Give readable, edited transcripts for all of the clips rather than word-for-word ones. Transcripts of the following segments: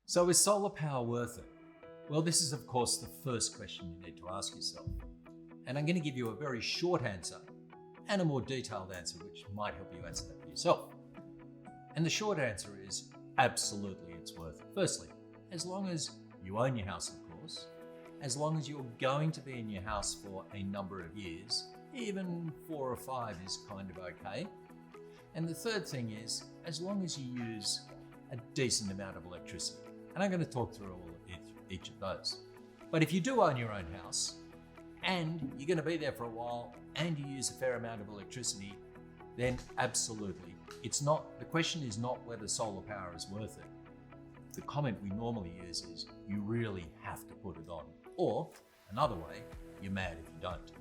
So is solar power worth it? Well, this is of course the first question you need to ask yourself. And I'm going to give you a very short answer and a more detailed answer which might help you answer that for yourself. And the short answer is absolutely it's worth it. Firstly, as long as you own your house, of course, as long as you're going to be in your house for a number of years, even 4 or 5 is kind of okay. And the third thing is, as long as you use a decent amount of electricity. And I'm going to talk through each of those. But if you do own your own house and you're going to be there for a while and you use a fair amount of electricity, then absolutely. The question is not whether solar power is worth it. The comment we normally use is you really have to put it on. Or another way, you're mad if you don't.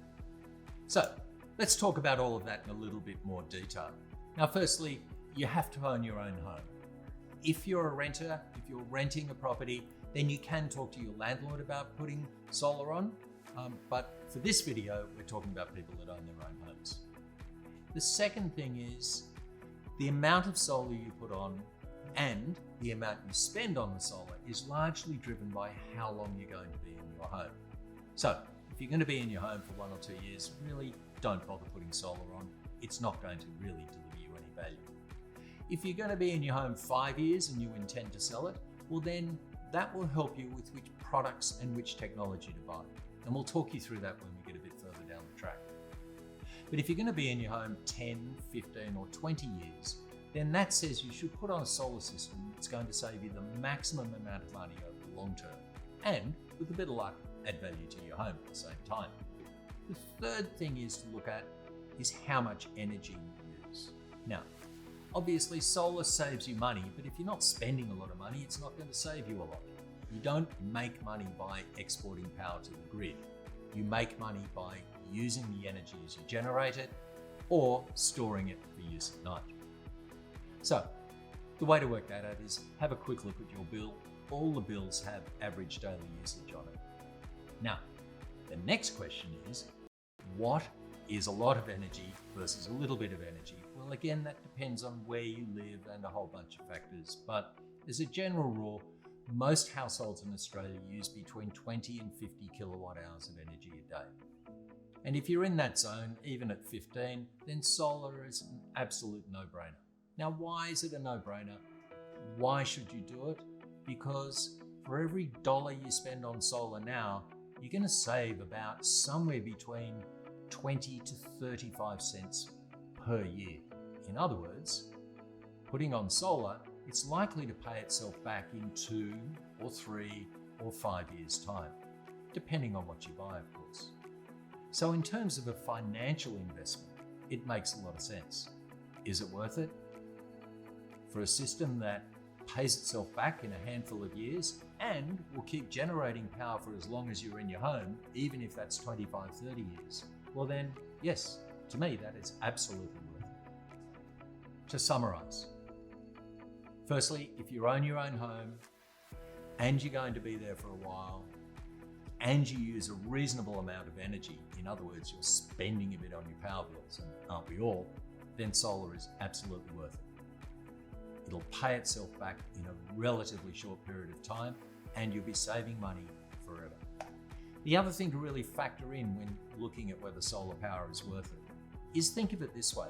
So let's talk about all of that in a little bit more detail. Now, firstly, you have to own your own home. If you're a renter, if you're renting a property, then you can talk to your landlord about putting solar on. But for this video, we're talking about people that own their own homes. The second thing is the amount of solar you put on and the amount you spend on the solar is largely driven by how long you're going to be in your home. So if you're going to be in your home for 1 or 2 years, really don't bother putting solar on. It's not going to really deliver you any value. If you're going to be in your home 5 years and you intend to sell it, well then that will help you with which products and which technology to buy. And we'll talk you through that when we get a bit further down the track. But if you're going to be in your home 10, 15 or 20 years, then that says you should put on a solar system that's going to save you the maximum amount of money over the long term. And with a bit of luck, add value to your home at the same time. The third thing is to look at is how much energy you use. Now, obviously solar saves you money, but if you're not spending a lot of money, it's not going to save you a lot. You don't make money by exporting power to the grid. You make money by using the energy as you generate it or storing it for use at night. So the way to work that out is have a quick look at your bill. All the bills have average daily usage on it. Now, the next question is, what is a lot of energy versus a little bit of energy? Well, again, that depends on where you live and a whole bunch of factors. But as a general rule, most households in Australia use between 20 and 50 kilowatt hours of energy a day. And if you're in that zone, even at 15, then solar is an absolute no-brainer. Now, why is it a no-brainer? Why should you do it? Because for every dollar you spend on solar now, you're going to save about somewhere between 20 to 35 cents per year. In other words, putting on solar, it's likely to pay itself back in 2 or 3 or 5 years' time, depending on what you buy, of course. So in terms of a financial investment, it makes a lot of sense. Is it worth it? For a system that pays itself back in a handful of years and will keep generating power for as long as you're in your home, even if that's 25, 30 years, well then, yes, to me, that is absolutely worth it. To summarize, firstly, if you own your own home and you're going to be there for a while and you use a reasonable amount of energy, in other words, you're spending a bit on your power bills, and aren't we all, then solar is absolutely worth it. It'll pay itself back in a relatively short period of time and you'll be saving money forever. The other thing to really factor in when looking at whether solar power is worth it is think of it this way.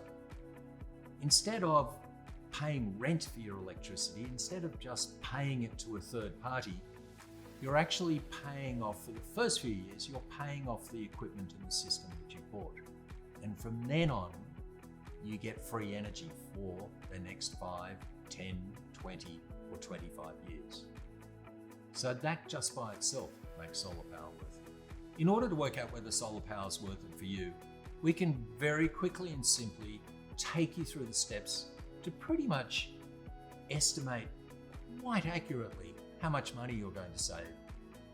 Instead of paying rent for your electricity, instead of just paying it to a third party, you're actually paying off, for the first few years, you're paying off the equipment and the system that you bought. And from then on, you get free energy for the next 5, 10, 20, or 25 years. So that just by itself makes solar power worth it. In order to work out whether solar power is worth it for you, we can very quickly and simply take you through the steps to pretty much estimate quite accurately how much money you're going to save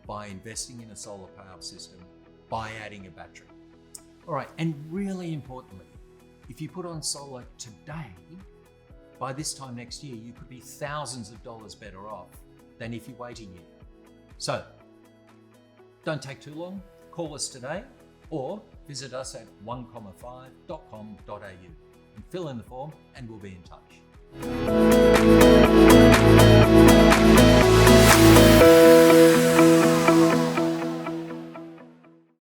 by investing in a solar power system, by adding a battery. All right, and really importantly, if you put on solar today, by this time next year, you could be thousands of dollars better off than if you wait a year. So don't take too long, call us today or visit us at 1,5.com.au and fill in the form and we'll be in touch.